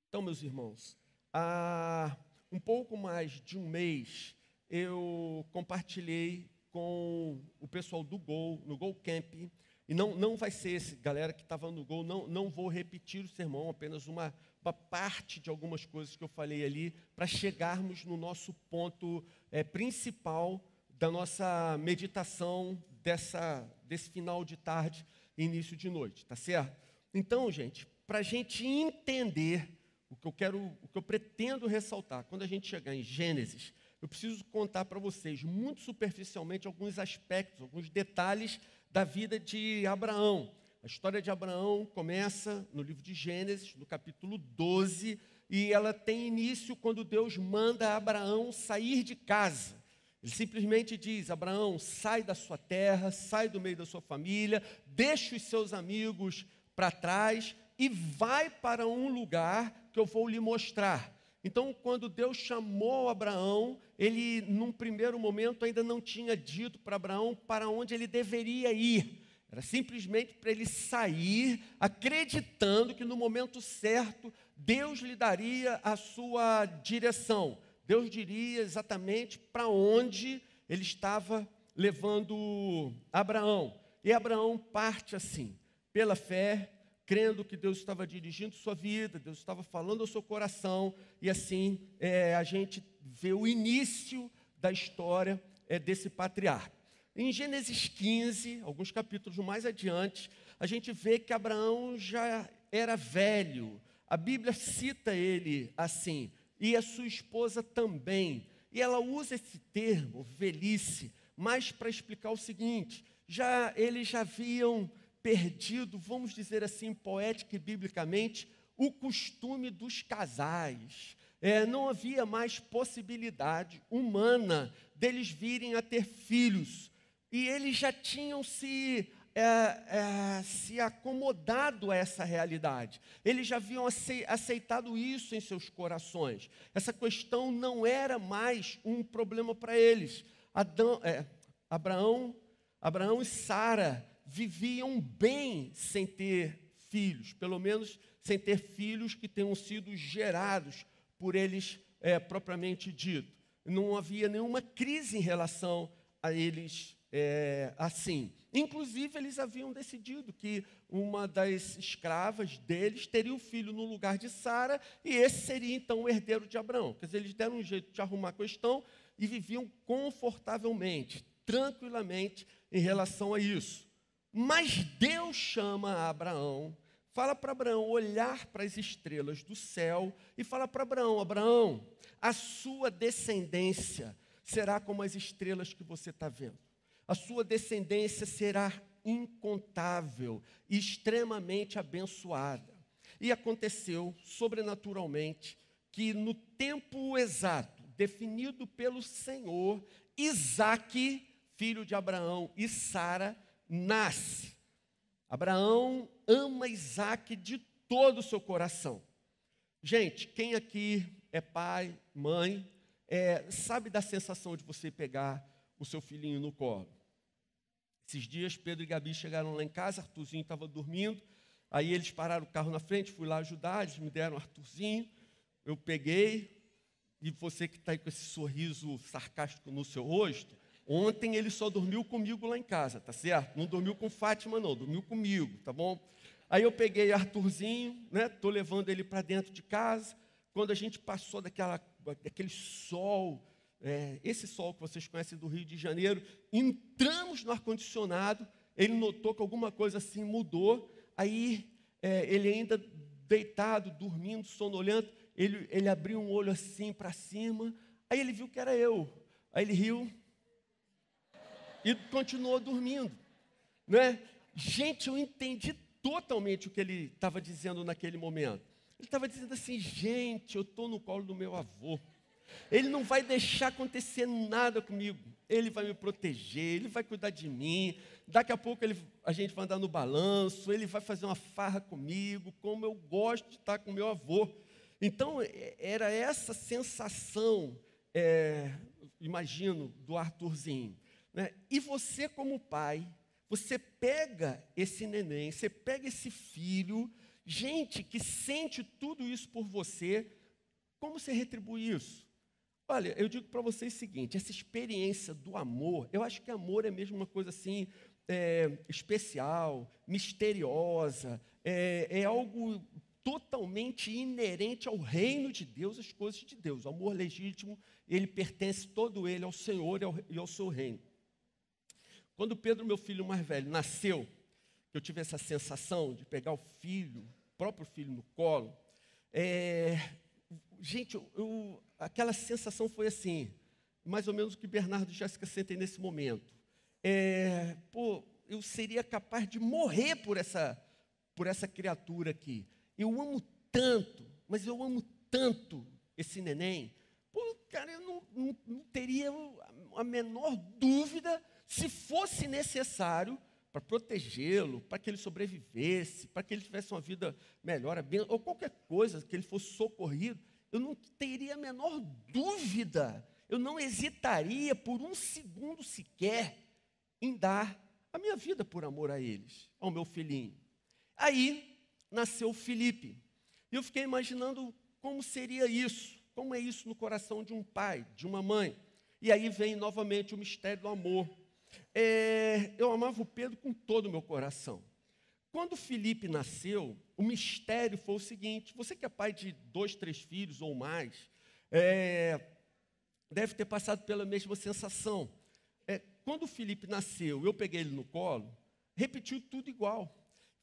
Então, meus irmãos, há um pouco mais de um mês, eu compartilhei com o pessoal do Gol, no Gol Camp, e não vai ser esse, galera que estava no Gol, não vou repetir o sermão, apenas uma parte de algumas coisas que eu falei ali, para chegarmos no nosso ponto principal da nossa meditação desse final de tarde e início de noite, tá certo? Então, gente, para a gente entender o que eu pretendo ressaltar, quando a gente chegar em Gênesis, eu preciso contar para vocês, muito superficialmente, alguns aspectos, alguns detalhes da vida de Abraão. A história de Abraão começa no livro de Gênesis, no capítulo 12, e ela tem início quando Deus manda Abraão sair de casa. Ele simplesmente diz: Abraão, sai da sua terra, sai do meio da sua família, deixa os seus amigos para trás e vai para um lugar que eu vou lhe mostrar. Então, quando Deus chamou Abraão, ele, num primeiro momento, ainda não tinha dito para Abraão para onde ele deveria ir. Era simplesmente para ele sair, acreditando que no momento certo, Deus lhe daria a sua direção. Deus diria exatamente para onde ele estava levando Abraão. E Abraão parte assim, pela fé, crendo que Deus estava dirigindo sua vida, Deus estava falando ao seu coração, e assim a gente vê o início da história desse patriarca. Em Gênesis 15, alguns capítulos mais adiante, a gente vê que Abraão já era velho. A Bíblia cita ele assim, e a sua esposa também. E ela usa esse termo, velhice, mais para explicar o seguinte: eles já haviam perdido, vamos dizer assim, poética e biblicamente, o costume dos casais. Não havia mais possibilidade humana deles virem a ter filhos. E eles já tinham se acomodado a essa realidade. Eles já haviam aceitado isso em seus corações. Essa questão não era mais um problema para eles. Abraão e Sara viviam bem sem ter filhos, pelo menos sem ter filhos que tenham sido gerados por eles propriamente dito. Não havia nenhuma crise em relação a eles assim. Inclusive, eles haviam decidido que uma das escravas deles teria o filho no lugar de Sara, e esse seria então o herdeiro de Abraão. Quer dizer, eles deram um jeito de arrumar a questão e viviam confortavelmente, tranquilamente em relação a isso. Mas Deus chama Abraão, fala para Abraão olhar para as estrelas do céu e fala para Abraão: Abraão, a sua descendência será como as estrelas que você está vendo. A sua descendência será incontável e extremamente abençoada. E aconteceu, sobrenaturalmente, que no tempo exato, definido pelo Senhor, Isaque, filho de Abraão e Sara, nasce. Abraão ama Isaque de todo o seu coração. Gente, quem aqui é pai, mãe, sabe da sensação de você pegar o seu filhinho no colo? Esses dias, Pedro e Gabi chegaram lá em casa, Arthurzinho estava dormindo, aí eles pararam o carro na frente, fui lá ajudar, eles me deram Arthurzinho, eu peguei, e você que está aí com esse sorriso sarcástico no seu rosto, ontem ele só dormiu comigo lá em casa, tá certo? Não dormiu com Fátima não, dormiu comigo, tá bom? Aí eu peguei Arthurzinho, né? Estou levando ele para dentro de casa, quando a gente passou daquele sol, esse sol que vocês conhecem do Rio de Janeiro, entramos no ar-condicionado, ele notou que alguma coisa assim mudou, aí ele ainda deitado, dormindo, sonolento, ele abriu um olho assim para cima, aí ele viu que era eu, aí ele riu e continuou dormindo, né? Gente, eu entendi totalmente o que ele estava dizendo naquele momento. Ele estava dizendo assim: gente, eu estou no colo do meu avô. Ele não vai deixar acontecer nada comigo. Ele vai me proteger, ele vai cuidar de mim. Daqui a pouco a gente vai andar no balanço, ele vai fazer uma farra comigo, como eu gosto de estar com meu avô. Então, era essa sensação, imagino, do Arthurzinho, né? E você, como pai, você pega esse neném, você pega esse filho gente que sente tudo isso por você, como você retribui isso? Olha, eu digo para vocês o seguinte, essa experiência do amor, eu acho que amor é mesmo uma coisa assim, especial, misteriosa, é algo totalmente inerente ao reino de Deus, às coisas de Deus. O amor legítimo, ele pertence todo ele ao Senhor e ao seu reino. Quando Pedro, meu filho mais velho, nasceu, eu tive essa sensação de pegar o próprio filho no colo, gente, aquela sensação foi assim, mais ou menos o que Bernardo e Jéssica sentem nesse momento. Eu seria capaz de morrer por essa criatura aqui. Eu amo tanto, mas eu amo tanto esse neném. Cara, eu não teria a menor dúvida, se fosse necessário, para protegê-lo, para que ele sobrevivesse, para que ele tivesse uma vida melhor, ou qualquer coisa, que ele fosse socorrido, eu não teria a menor dúvida, eu não hesitaria por um segundo sequer em dar a minha vida por amor a eles, ao meu filhinho. Aí nasceu Felipe, e eu fiquei imaginando como seria isso, como é isso no coração de um pai, de uma mãe. E aí vem novamente o mistério do amor. Eu amava o Pedro com todo o meu coração. Quando Felipe nasceu, o mistério foi o seguinte, você que é pai de 2, 3 filhos ou mais, deve ter passado pela mesma sensação. Quando o Felipe nasceu, eu peguei ele no colo, repetiu tudo igual.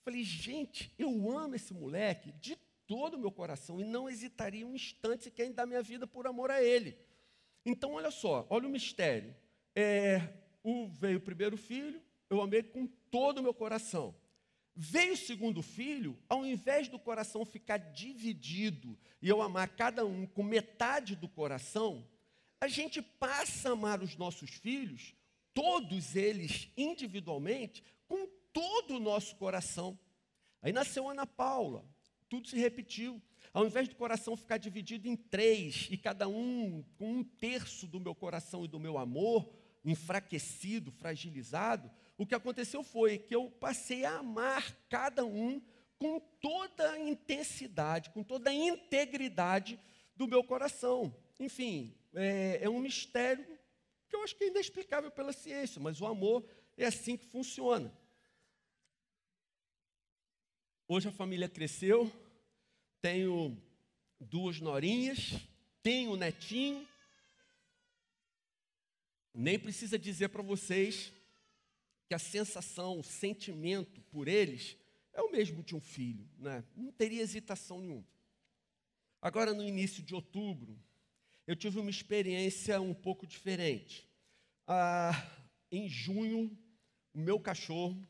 Falei, gente, eu amo esse moleque de todo o meu coração e não hesitaria um instante sequer em dar minha vida por amor a ele. Então, olha só, olha o mistério. Veio o primeiro filho, eu amei com todo o meu coração. Veio o segundo filho, ao invés do coração ficar dividido e eu amar cada um com metade do coração, a gente passa a amar os nossos filhos, todos eles individualmente, com todo o nosso coração. Aí nasceu Ana Paula, tudo se repetiu. Ao invés do coração ficar dividido em 3, e cada um com 1/3 do meu coração e do meu amor, enfraquecido, fragilizado, o que aconteceu foi que eu passei a amar cada um com toda a intensidade, com toda a integridade do meu coração. Enfim, é um mistério que eu acho que é inexplicável pela ciência, mas o amor é assim que funciona. Hoje a família cresceu, tenho 2 norinhas, tenho um netinho. Nem precisa dizer para vocês que a sensação, o sentimento por eles é o mesmo de um filho, né? Não teria hesitação nenhuma. Agora, no início de outubro, eu tive uma experiência um pouco diferente. Em junho, o meu cachorro,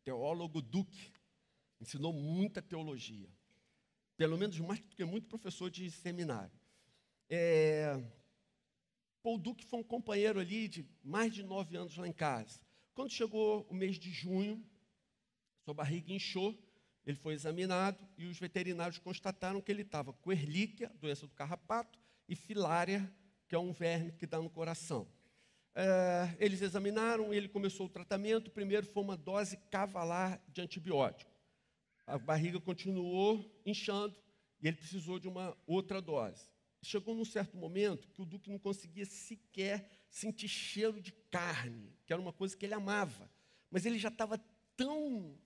teólogo Duque, ensinou muita teologia. Pelo menos mais do que muito professor de seminário. O Duque foi um companheiro ali de mais de 9 anos lá em casa. Quando chegou o mês de junho, sua barriga inchou, ele foi examinado e os veterinários constataram que ele estava com Ehrlichia, doença do carrapato, e filária, que é um verme que dá no coração. Eles examinaram, ele começou o tratamento. Primeiro foi uma dose cavalar de antibiótico. A barriga continuou inchando e ele precisou de uma outra dose. Chegou num certo momento que o Duque não conseguia sequer sentir cheiro de carne, que era uma coisa que ele amava. Mas ele já estava tão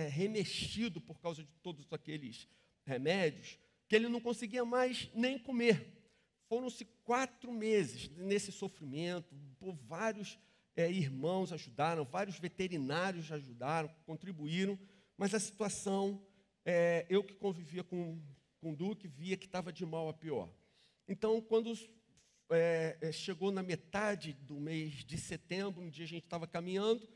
remexido por causa de todos aqueles remédios, que ele não conseguia mais nem comer. Foram-se 4 meses nesse sofrimento, vários irmãos ajudaram, vários veterinários ajudaram, contribuíram, mas a situação, eu que convivia com o Duque, via que estava de mal a pior. Então, quando chegou na metade do mês de setembro, um dia a gente estava caminhando,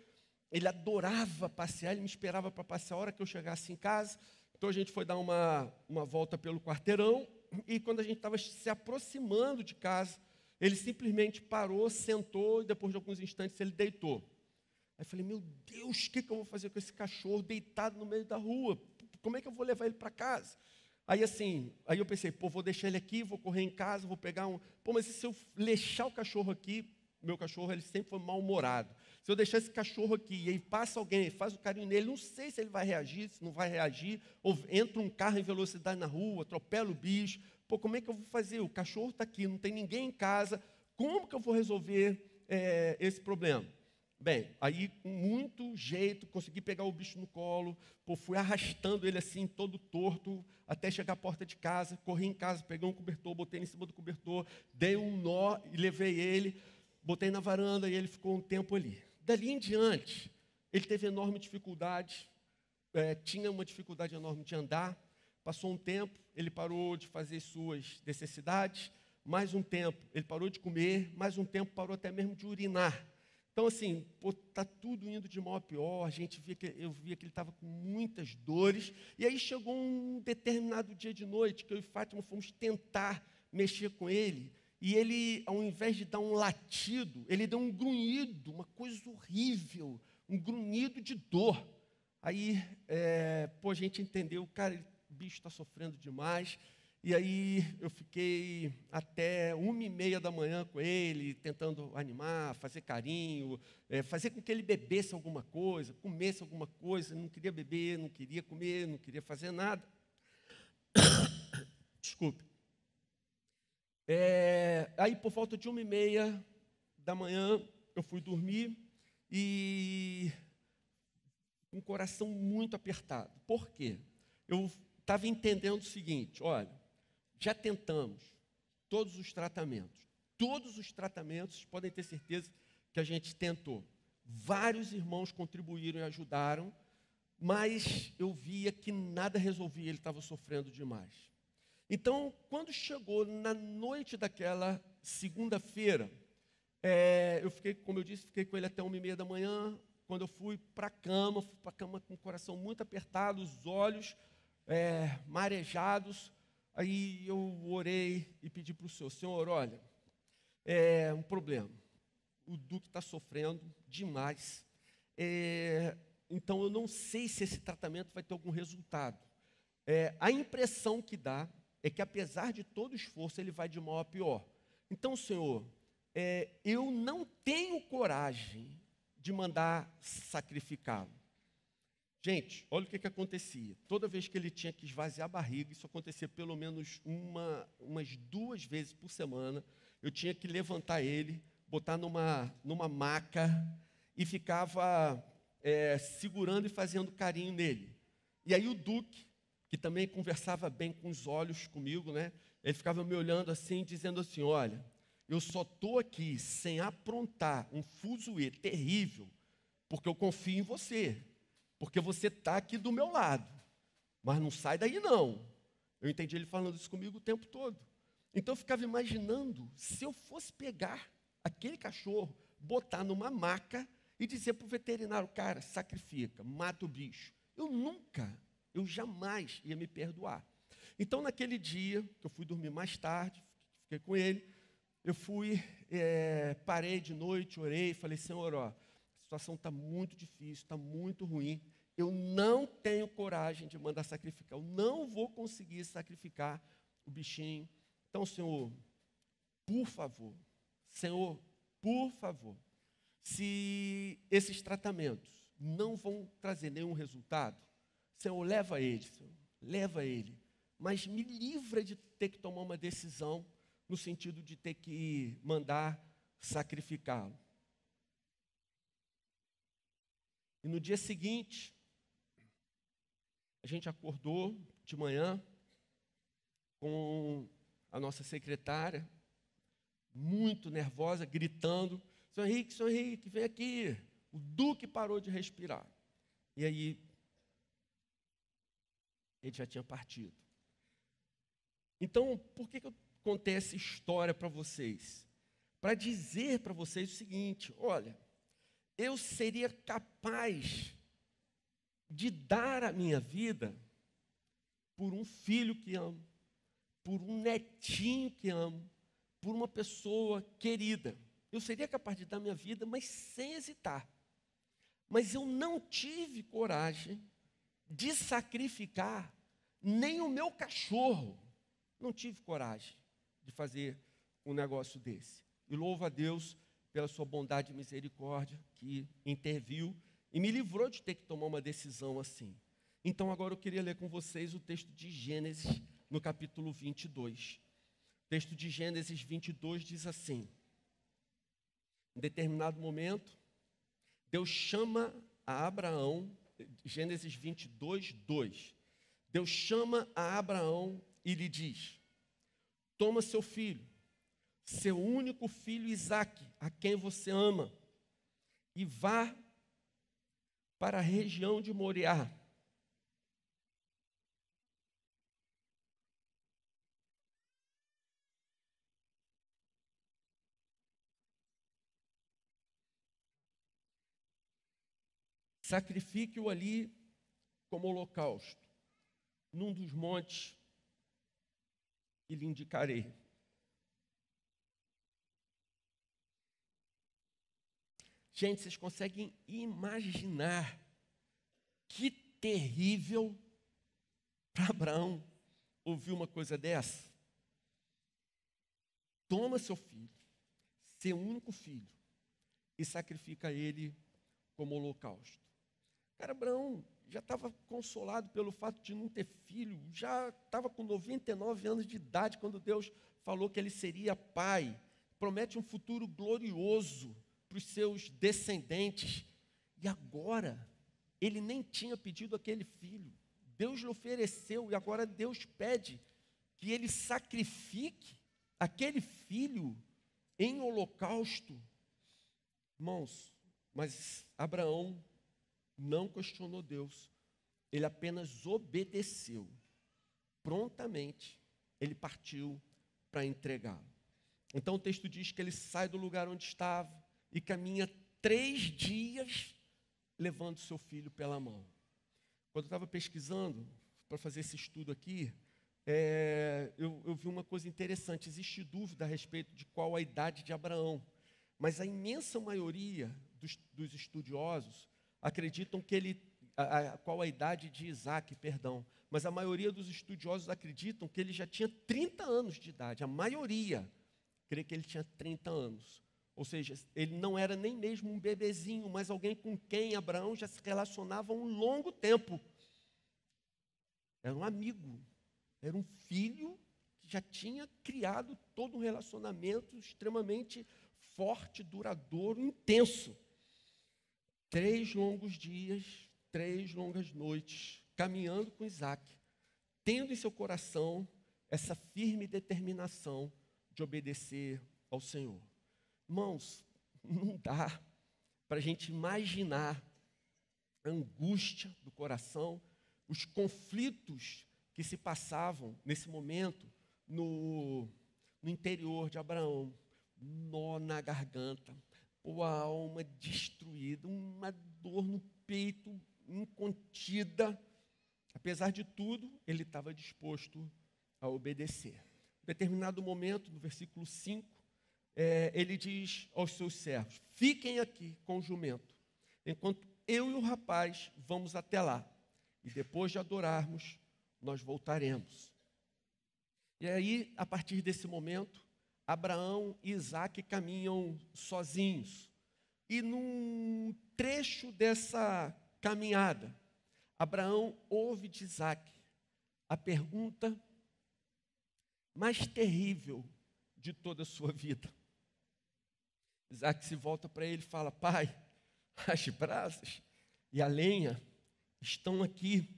ele adorava passear, ele me esperava para passear a hora que eu chegasse em casa. Então, a gente foi dar uma volta pelo quarteirão, e quando a gente estava se aproximando de casa, ele simplesmente parou, sentou, e depois de alguns instantes ele deitou. Aí eu falei, meu Deus, o que eu vou fazer com esse cachorro deitado no meio da rua? Como é que eu vou levar ele para casa? Aí eu pensei, vou deixar ele aqui, vou correr em casa, vou pegar mas e se eu deixar o cachorro aqui? Meu cachorro, ele sempre foi mal-humorado. Se eu deixar esse cachorro aqui e aí passa alguém, faz o carinho nele, não sei se ele vai reagir, se não vai reagir, ou entra um carro em velocidade na rua, atropela o bicho. Pô, como é que eu vou fazer? O cachorro está aqui, não tem ninguém em casa. Como que eu vou resolver esse problema? Bem, aí com muito jeito, consegui pegar o bicho no colo, pô, fui arrastando ele assim, todo torto, até chegar à porta de casa, corri em casa, peguei um cobertor, botei ele em cima do cobertor, dei um nó e levei ele, botei na varanda e ele ficou um tempo ali. Dali em diante, ele teve enorme dificuldade, tinha uma dificuldade enorme de andar, passou um tempo, ele parou de fazer suas necessidades, mais um tempo ele parou de comer, mais um tempo parou até mesmo de urinar. Então, assim, está tudo indo de mal a pior, eu via que ele estava com muitas dores, e aí chegou um determinado dia de noite, que eu e Fátima fomos tentar mexer com ele, e ele, ao invés de dar um latido, ele deu um grunhido, uma coisa horrível, um grunhido de dor. Aí, a gente entendeu, cara, o bicho está sofrendo demais. E aí eu fiquei até 1h30 da manhã com ele, tentando animar, fazer carinho, fazer com que ele bebesse alguma coisa, comesse alguma coisa. Não queria beber, não queria comer, não queria fazer nada. Desculpe. Aí por volta de 1h30 da manhã eu fui dormir e com o coração muito apertado. Por quê? Eu estava entendendo o seguinte, olha, já tentamos todos os tratamentos. Todos os tratamentos, podem ter certeza que a gente tentou. Vários irmãos contribuíram e ajudaram, mas eu via que nada resolvia, ele estava sofrendo demais. Então, quando chegou na noite daquela segunda-feira, eu fiquei, como eu disse, fiquei com ele até 1h30 da manhã. Quando eu fui para a cama com o coração muito apertado, os olhos marejados. Aí eu orei e pedi para o Senhor, olha, um problema. O Duque está sofrendo demais. Então eu não sei se esse tratamento vai ter algum resultado. A impressão que dá é que, apesar de todo o esforço, ele vai de mal a pior. Então, Senhor, eu não tenho coragem de mandar sacrificá-lo. Gente, olha o que acontecia. Toda vez que ele tinha que esvaziar a barriga, isso acontecia pelo menos umas 2 vezes por semana, eu tinha que levantar ele, botar numa maca e ficava segurando e fazendo carinho nele. E aí o Duque, que também conversava bem com os olhos comigo, né? Ele ficava me olhando assim, dizendo assim, olha, eu só estou aqui sem aprontar um fuzuê terrível, porque eu confio em você. Porque você está aqui do meu lado, mas não sai daí não. Eu entendi ele falando isso comigo o tempo todo. Então eu ficava imaginando, se eu fosse pegar aquele cachorro, botar numa maca e dizer para o veterinário, cara, sacrifica, mata o bicho. Eu jamais ia me perdoar. Então naquele dia, que eu fui dormir mais tarde, fiquei com ele, eu parei de noite, orei, falei, Senhor, ó, a situação está muito difícil, está muito ruim, eu não tenho coragem de mandar sacrificar, eu não vou conseguir sacrificar o bichinho. Então, Senhor, por favor, se esses tratamentos não vão trazer nenhum resultado, Senhor, leva ele, mas me livra de ter que tomar uma decisão no sentido de ter que mandar sacrificá-lo. E no dia seguinte, a gente acordou de manhã com a nossa secretária, muito nervosa, gritando, Senhor Henrique, vem aqui. O Duque parou de respirar. E aí, ele já tinha partido. Então, por que eu contei essa história para vocês? Para dizer para vocês o seguinte, olha, eu seria capaz de dar a minha vida por um filho que amo, por um netinho que amo, por uma pessoa querida. Eu seria capaz de dar minha vida, mas sem hesitar. Mas eu não tive coragem de sacrificar nem o meu cachorro. Não tive coragem de fazer um negócio desse. E louvo a Deus pela sua bondade e misericórdia, que interviu e me livrou de ter que tomar uma decisão assim. Então, agora eu queria ler com vocês o texto de Gênesis, no capítulo 22. O texto de Gênesis 22 diz assim: em determinado momento, Deus chama a Abraão, Gênesis 22, 2. Deus chama a Abraão e lhe diz: toma seu filho, seu único filho Isaque, a quem você ama, e vá para a região de Moriá. Sacrifique-o ali como holocausto, num dos montes que lhe indicarei. Gente, vocês conseguem imaginar que terrível para Abraão ouvir uma coisa dessa? Toma seu filho, seu único filho, e sacrifica ele como holocausto. Cara, Abraão já estava consolado pelo fato de não ter filho, já estava com 99 anos de idade quando Deus falou que ele seria pai, promete um futuro glorioso para os seus descendentes. E agora, ele nem tinha pedido aquele filho, Deus lhe ofereceu, e agora Deus pede que ele sacrifique aquele filho em holocausto. Irmãos, mas Abraão não questionou Deus, ele apenas obedeceu. Prontamente, ele partiu para entregá-lo. Então o texto diz que ele sai do lugar onde estava e caminha 3 dias levando seu filho pela mão. Quando eu estava pesquisando para fazer esse estudo aqui, eu vi uma coisa interessante. Existe dúvida a respeito de qual a idade de Abraão, mas a imensa maioria dos estudiosos acreditam que ele, qual a idade de Isaque, perdão, mas a maioria dos estudiosos acreditam que ele já tinha 30 anos de idade, a maioria crê que ele tinha 30 anos, ou seja, ele não era nem mesmo um bebezinho, mas alguém com quem Abraão já se relacionava há um longo tempo, era um amigo, era um filho que já tinha criado todo um relacionamento extremamente forte, duradouro, intenso. 3 longos dias, 3 longas noites, caminhando com Isaque, tendo em seu coração essa firme determinação de obedecer ao Senhor. Irmãos, não dá para a gente imaginar a angústia do coração, os conflitos que se passavam nesse momento no interior de Abraão, nó na garganta, a alma destruída, uma dor no peito incontida. Apesar de tudo, ele estava disposto a obedecer. Em determinado momento, no versículo 5, ele diz aos seus servos: fiquem aqui com o jumento, enquanto eu e o rapaz vamos até lá, e depois de adorarmos, nós voltaremos. E aí, a partir desse momento, Abraão e Isaque caminham sozinhos. E num trecho dessa caminhada, Abraão ouve de Isaque a pergunta mais terrível de toda a sua vida. Isaque se volta para ele e fala: pai, as brasas e a lenha estão aqui,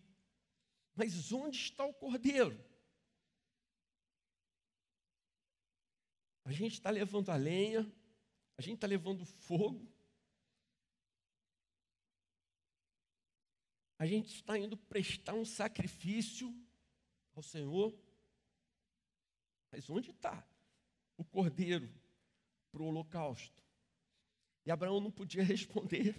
mas onde está o cordeiro? A gente está levando a lenha, a gente está levando fogo, a gente está indo prestar um sacrifício ao Senhor, mas onde está o cordeiro para o holocausto? E Abraão não podia responder.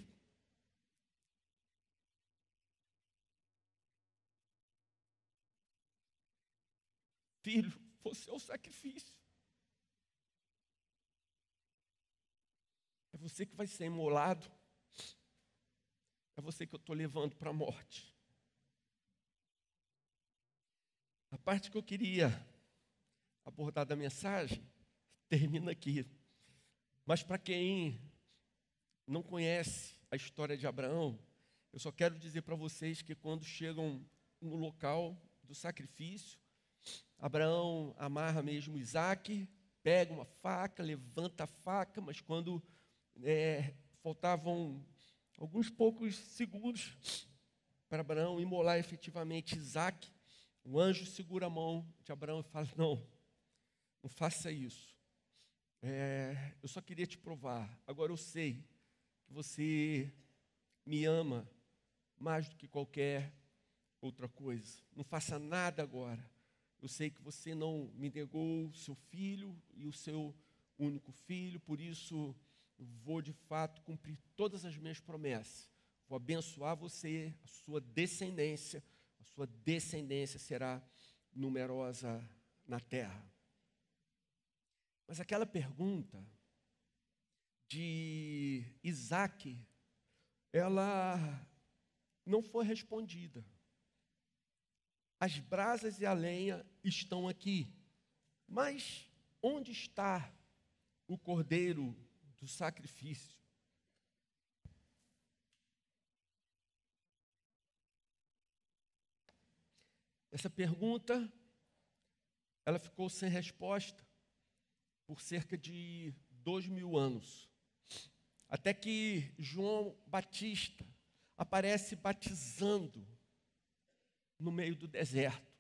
Filho, você é o sacrifício. É você que vai ser imolado. É você que eu estou levando para a morte. A parte que eu queria abordar da mensagem termina aqui. Mas para quem não conhece a história de Abraão, eu só quero dizer para vocês que quando chegam no local do sacrifício, Abraão amarra mesmo Isaque, pega uma faca, levanta a faca, mas quando faltavam alguns poucos segundos para Abraão imolar efetivamente Isaque, o anjo segura a mão de Abraão e fala: não faça isso. Eu só queria te provar. Agora eu sei que você me ama mais do que qualquer outra coisa. Não faça nada agora. Eu sei que você não me negou o seu filho e o seu único filho, por isso eu vou de fato cumprir todas as minhas promessas. Vou abençoar você, a sua descendência será numerosa na terra. Mas aquela pergunta de Isaque, ela não foi respondida. As brasas e a lenha estão aqui, mas onde está o cordeiro do sacrifício? Essa pergunta, ela ficou sem resposta por cerca de 2000 anos, até que João Batista aparece batizando no meio do deserto.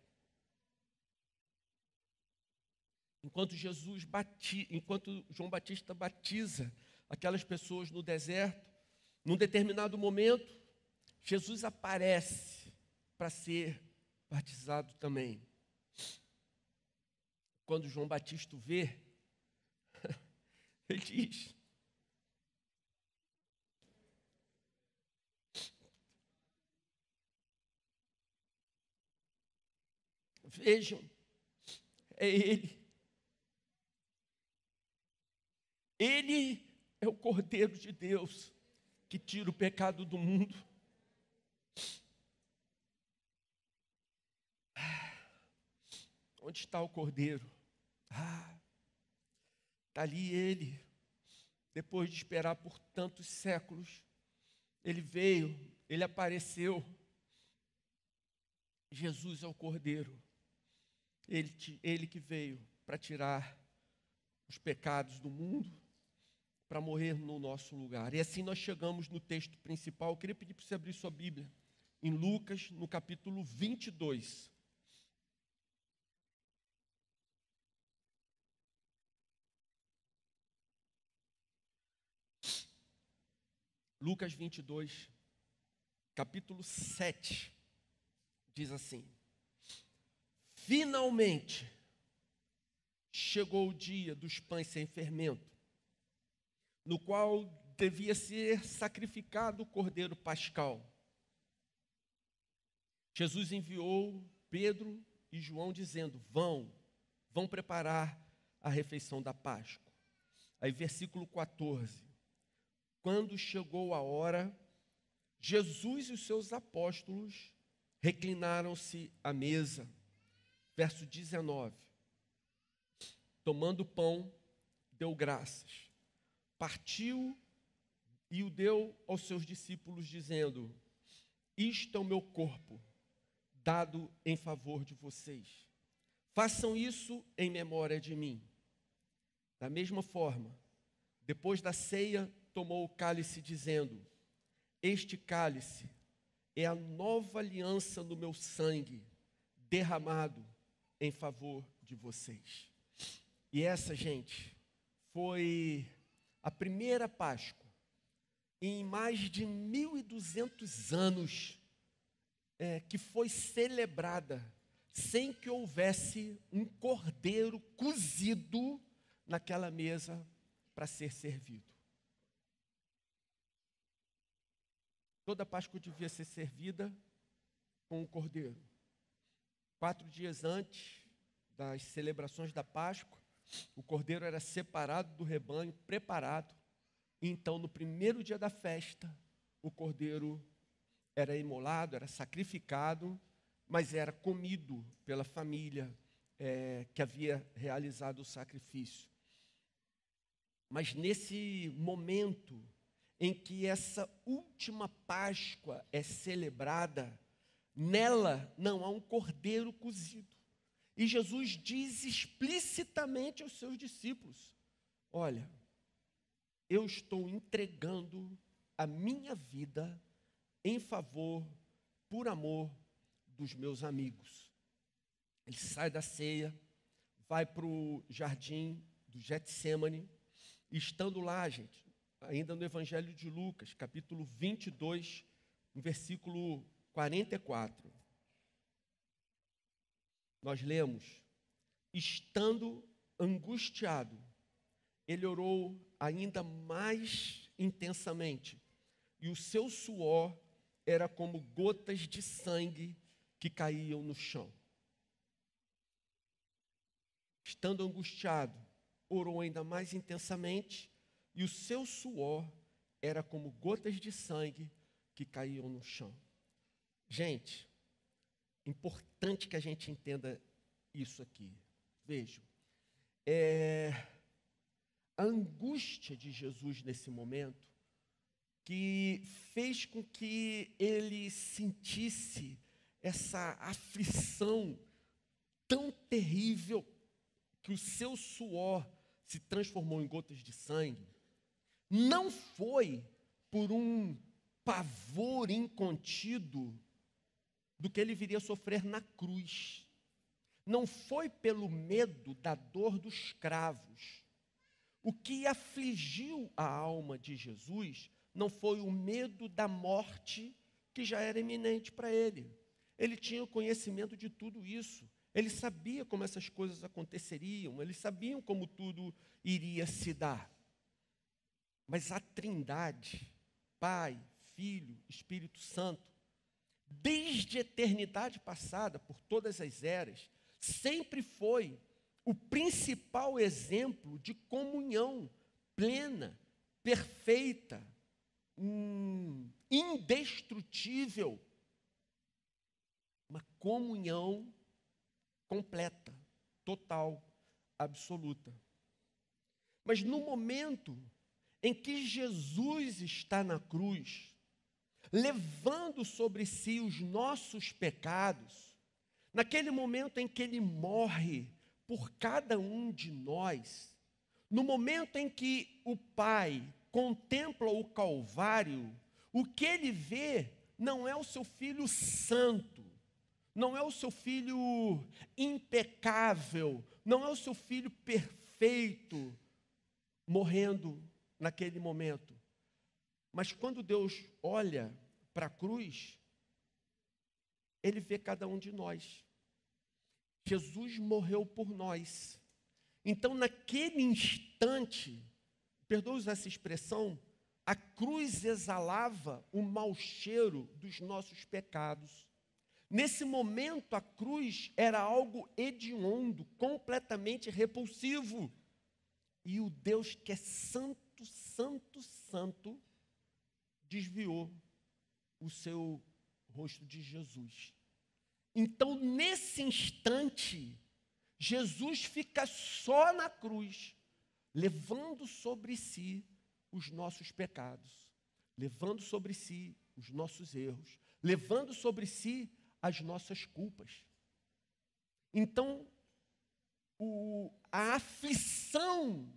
Enquanto João Batista batiza aquelas pessoas no deserto, num determinado momento, Jesus aparece para ser batizado também. Quando João Batista o vê, ele diz: vejam, é Ele. Ele é o Cordeiro de Deus que tira o pecado do mundo. Onde está o Cordeiro? Está ali Ele. Depois de esperar por tantos séculos, Ele veio, Ele apareceu. Jesus é o Cordeiro. Ele que veio para tirar os pecados do mundo, para morrer no nosso lugar. E assim nós chegamos no texto principal. Eu queria pedir para você abrir sua Bíblia em Lucas, no capítulo 22. Lucas 22, capítulo 7, diz assim: finalmente chegou o dia dos pães sem fermento, no qual devia ser sacrificado o cordeiro pascal. Jesus enviou Pedro e João dizendo: vão preparar a refeição da Páscoa. Aí versículo 14. Quando chegou a hora, Jesus e os seus apóstolos reclinaram-se à mesa. Verso 19. Tomando o pão, deu graças, partiu e o deu aos seus discípulos, dizendo: isto é o meu corpo, dado em favor de vocês. Façam isso em memória de mim. Da mesma forma, depois da ceia, tomou o cálice, dizendo: este cálice é a nova aliança no meu sangue, derramado em favor de vocês. E essa, gente, foi a primeira Páscoa em mais de 1.200 anos que foi celebrada sem que houvesse um cordeiro cozido naquela mesa para ser servido. Toda Páscoa devia ser servida com um cordeiro. 4 dias antes das celebrações da Páscoa, o cordeiro era separado do rebanho, preparado. E então, no primeiro dia da festa, o cordeiro era imolado, era sacrificado, mas era comido pela família que havia realizado o sacrifício. Mas nesse momento em que essa última Páscoa é celebrada, nela não há um cordeiro cozido. E Jesus diz explicitamente aos seus discípulos: olha, eu estou entregando a minha vida em favor, por amor dos meus amigos. Ele sai da ceia, vai para o jardim do Getsêmani, e estando lá, gente, ainda no Evangelho de Lucas, capítulo 22, no versículo 44, nós lemos: estando angustiado, ele orou ainda mais intensamente, e o seu suor era como gotas de sangue que caíam no chão. Estando angustiado, orou ainda mais intensamente, e o seu suor era como gotas de sangue que caíam no chão. Gente, importante que a gente entenda isso aqui. Vejam, a angústia de Jesus nesse momento, que fez com que ele sentisse essa aflição tão terrível, que o seu suor se transformou em gotas de sangue, não foi por um pavor incontido do que ele viria sofrer na cruz. Não foi pelo medo da dor dos cravos. O que afligiu a alma de Jesus não foi o medo da morte, que já era iminente para ele. Ele tinha o conhecimento de tudo isso. Ele sabia como essas coisas aconteceriam, eles sabiam como tudo iria se dar. Mas a Trindade, Pai, Filho, Espírito Santo, desde a eternidade passada, por todas as eras, sempre foi o principal exemplo de comunhão plena, perfeita, indestrutível, uma comunhão completa, total, absoluta. Mas no momento em que Jesus está na cruz, levando sobre si os nossos pecados, naquele momento em que ele morre por cada um de nós, no momento em que o Pai contempla o Calvário, o que ele vê não é o seu Filho santo, não é o seu Filho impecável, não é o seu Filho perfeito morrendo naquele momento. Mas quando Deus olha para a cruz, ele vê cada um de nós. Jesus morreu por nós. Então, naquele instante, perdoe usar essa expressão, a cruz exalava o mau cheiro dos nossos pecados. Nesse momento, a cruz era algo hediondo, completamente repulsivo. E o Deus que é santo, santo, santo, desviou o seu rosto de Jesus. Então, nesse instante, Jesus fica só na cruz, levando sobre si os nossos pecados, levando sobre si os nossos erros, levando sobre si as nossas culpas. Então, a aflição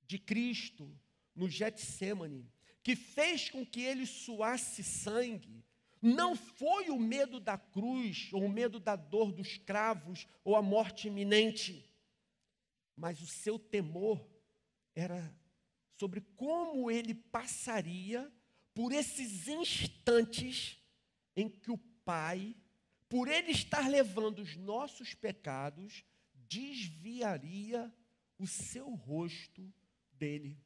de Cristo no Getsêmani, que fez com que ele suasse sangue, não foi o medo da cruz, ou o medo da dor dos cravos, ou a morte iminente, mas o seu temor era sobre como ele passaria por esses instantes em que o Pai, por ele estar levando os nossos pecados, desviaria o seu rosto dele.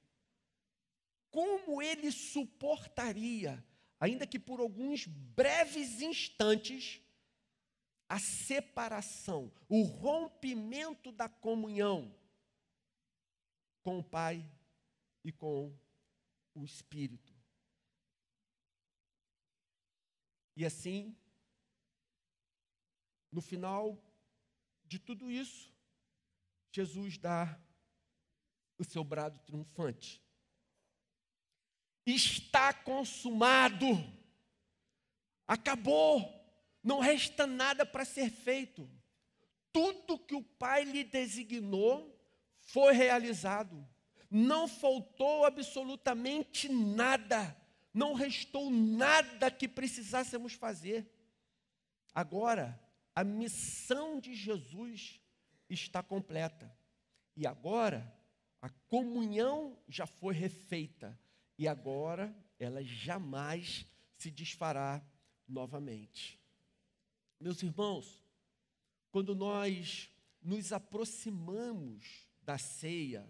Como ele suportaria, ainda que por alguns breves instantes, a separação, o rompimento da comunhão com o Pai e com o Espírito. E assim, no final de tudo isso, Jesus dá o seu brado triunfante. Está consumado. Acabou. Não resta nada para ser feito. Tudo que o Pai lhe designou foi realizado. Não faltou absolutamente nada. Não restou nada que precisássemos fazer. Agora, a missão de Jesus está completa. E agora, a comunhão já foi refeita. E agora, ela jamais se desfará novamente. Meus irmãos, quando nós nos aproximamos da ceia,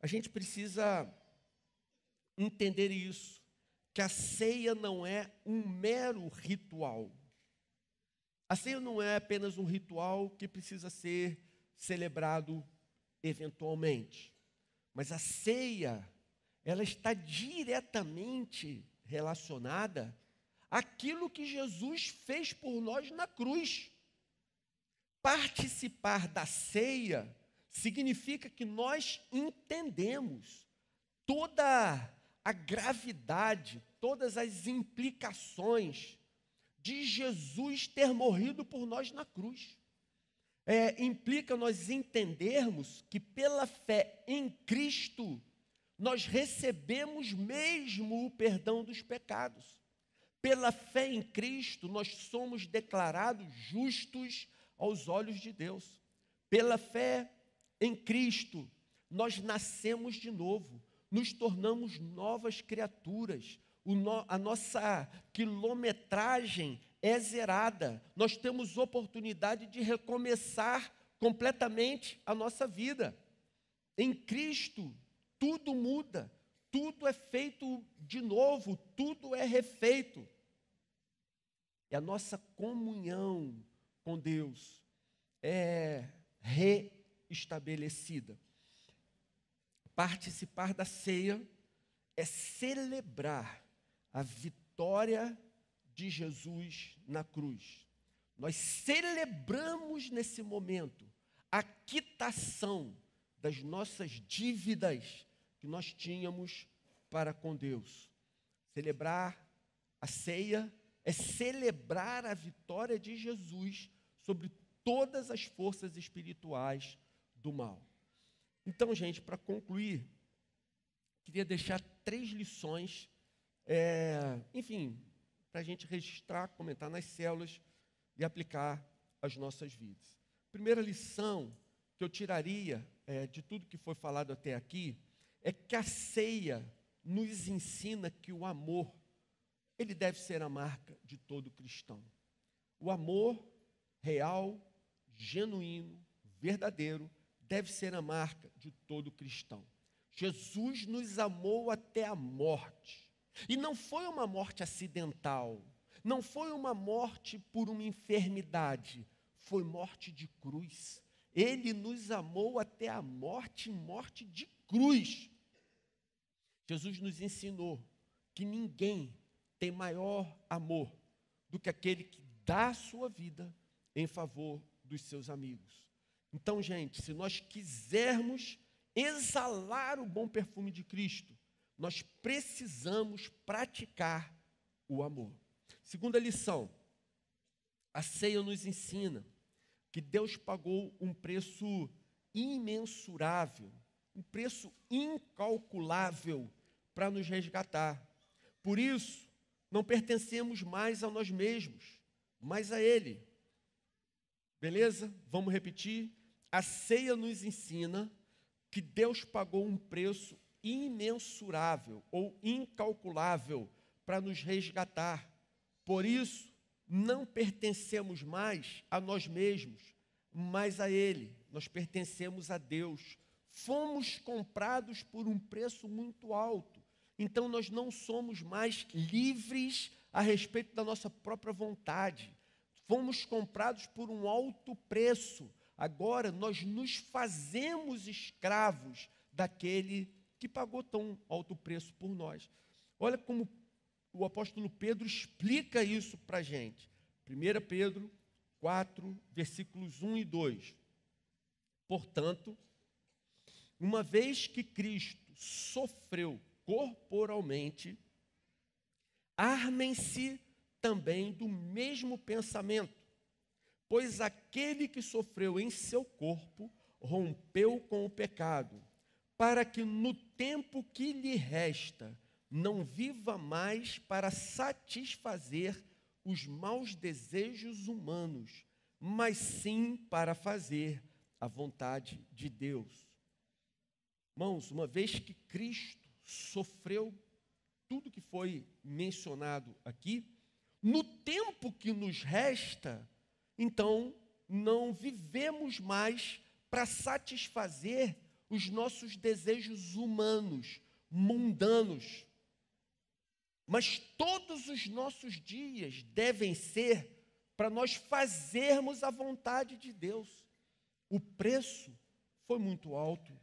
a gente precisa entender isso, que a ceia não é um mero ritual. A ceia não é apenas um ritual que precisa ser celebrado eventualmente, mas a ceia, ela está diretamente relacionada àquilo que Jesus fez por nós na cruz. Participar da ceia significa que nós entendemos toda a gravidade, todas as implicações de Jesus ter morrido por nós na cruz. Implica nós entendermos que pela fé em Cristo, nós recebemos mesmo o perdão dos pecados. Pela fé em Cristo, nós somos declarados justos aos olhos de Deus. Pela fé em Cristo, nós nascemos de novo, nos tornamos novas criaturas. A nossa quilometragem é zerada. Nós temos oportunidade de recomeçar completamente a nossa vida. Em Cristo, tudo muda, tudo é feito de novo, tudo é refeito. E a nossa comunhão com Deus é reestabelecida. Participar da ceia é celebrar a vitória de Jesus na cruz. Nós celebramos nesse momento a quitação das nossas dívidas que nós tínhamos para com Deus. Celebrar a ceia é celebrar a vitória de Jesus sobre todas as forças espirituais do mal. Então, gente, para concluir, queria deixar 3 lições, para a gente registrar, comentar nas células e aplicar às nossas vidas. Primeira lição que eu tiraria de tudo que foi falado até aqui é que a ceia nos ensina que o amor, ele deve ser a marca de todo cristão. O amor real, genuíno, verdadeiro, deve ser a marca de todo cristão. Jesus nos amou até a morte. E não foi uma morte acidental, não foi uma morte por uma enfermidade, foi morte de cruz. Ele nos amou até a morte, morte de cruz. Jesus nos ensinou que ninguém tem maior amor do que aquele que dá a sua vida em favor dos seus amigos. Então, gente, se nós quisermos exalar o bom perfume de Cristo, nós precisamos praticar o amor. Segunda lição, a ceia nos ensina que Deus pagou um preço imensurável, um preço incalculável para nos resgatar. Por isso, não pertencemos mais a nós mesmos, mas a Ele. Beleza? Vamos repetir? A ceia nos ensina que Deus pagou um preço imensurável ou incalculável para nos resgatar. Por isso, não pertencemos mais a nós mesmos, mas a Ele. Nós pertencemos a Deus. Fomos comprados por um preço muito alto. Então, nós não somos mais livres a respeito da nossa própria vontade. Fomos comprados por um alto preço. Agora, nós nos fazemos escravos daquele que pagou tão alto preço por nós. Olha como o apóstolo Pedro explica isso para a gente. 1 Pedro 4, versículos 1 e 2. Portanto, uma vez que Cristo sofreu corporalmente, armem-se também do mesmo pensamento, pois aquele que sofreu em seu corpo rompeu com o pecado, para que no tempo que lhe resta não viva mais para satisfazer os maus desejos humanos, mas sim para fazer a vontade de Deus. Irmãos, uma vez que Cristo sofreu tudo que foi mencionado aqui, no tempo que nos resta, então, não vivemos mais para satisfazer os nossos desejos humanos, mundanos. Mas todos os nossos dias devem ser para nós fazermos a vontade de Deus. O preço foi muito alto.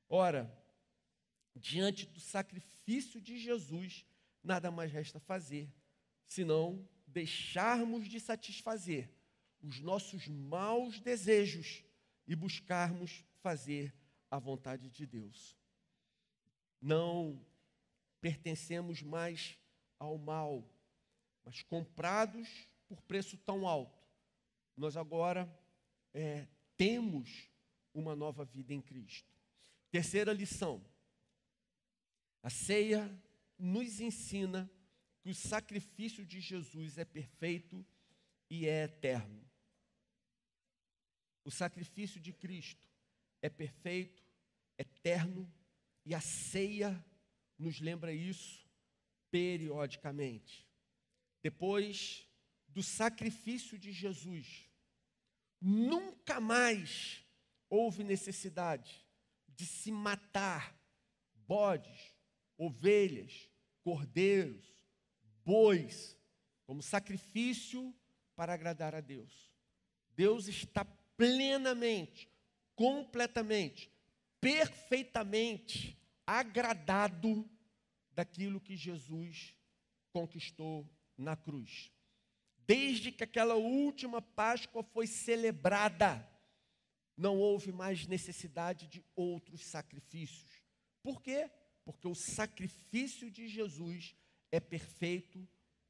Ora, diante do sacrifício de Jesus, nada mais resta fazer, senão deixarmos de satisfazer os nossos maus desejos e buscarmos fazer a vontade de Deus. Não pertencemos mais ao mal, mas comprados por preço tão alto, nós agora temos uma nova vida em Cristo. Terceira lição: a ceia nos ensina que o sacrifício de Jesus é perfeito e é eterno. O sacrifício de Cristo é perfeito, eterno, e a ceia nos lembra isso periodicamente. Depois do sacrifício de Jesus, nunca mais houve necessidade de se matar bodes, ovelhas, cordeiros, bois, como sacrifício para agradar a Deus. Deus está plenamente, completamente, perfeitamente agradado daquilo que Jesus conquistou na cruz. Desde que aquela última Páscoa foi celebrada, não houve mais necessidade de outros sacrifícios. Por quê? Porque o sacrifício de Jesus é perfeito,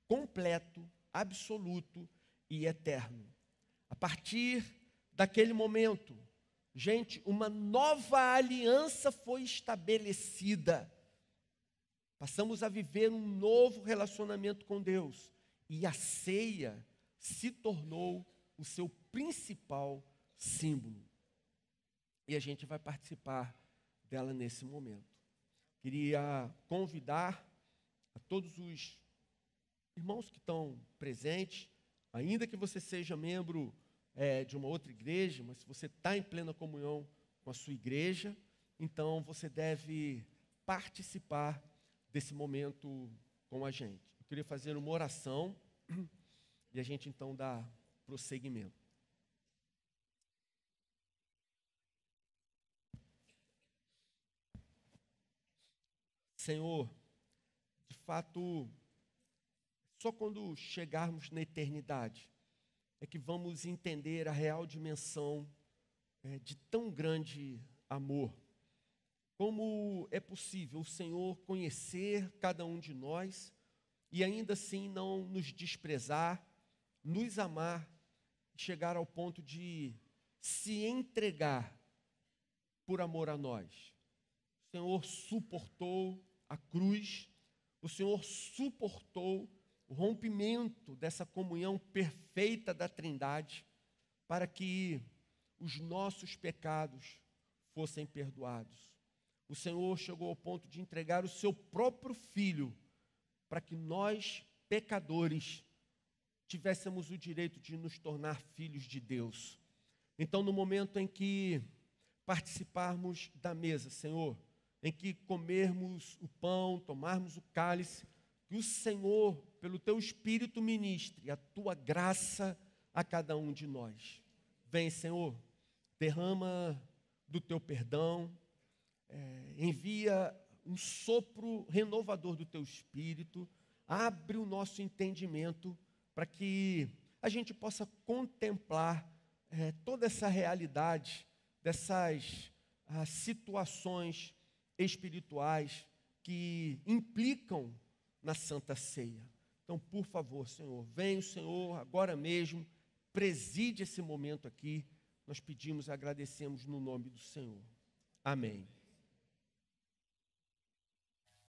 completo, absoluto e eterno. A partir daquele momento, gente, uma nova aliança foi estabelecida. Passamos a viver um novo relacionamento com Deus. E a ceia se tornou o seu principal símbolo. E a gente vai participar dela nesse momento. Queria convidar a todos os irmãos que estão presentes, ainda que você seja membro de uma outra igreja, mas se você está em plena comunhão com a sua igreja, então você deve participar desse momento com a gente. Eu queria fazer uma oração e a gente então dá prosseguimento. Senhor, de fato, só quando chegarmos na eternidade é que vamos entender a real dimensão de tão grande amor. Como é possível o Senhor conhecer cada um de nós e ainda assim não nos desprezar, nos amar, chegar ao ponto de se entregar por amor a nós. O Senhor suportou a cruz, o Senhor suportou o rompimento dessa comunhão perfeita da Trindade, para que os nossos pecados fossem perdoados. O Senhor chegou ao ponto de entregar o seu próprio Filho, para que nós, pecadores, tivéssemos o direito de nos tornar filhos de Deus. Então, no momento em que participarmos da mesa, Senhor, em que comermos o pão, tomarmos o cálice, que o Senhor, pelo Teu Espírito, ministre a Tua graça a cada um de nós. Vem, Senhor, derrama do Teu perdão, envia um sopro renovador do Teu Espírito, abre o nosso entendimento para que a gente possa contemplar toda essa realidade dessas situações espirituais que implicam na Santa Ceia. Então, por favor, Senhor, vem o Senhor agora mesmo, preside esse momento aqui. Nós pedimos e agradecemos no nome do Senhor. Amém.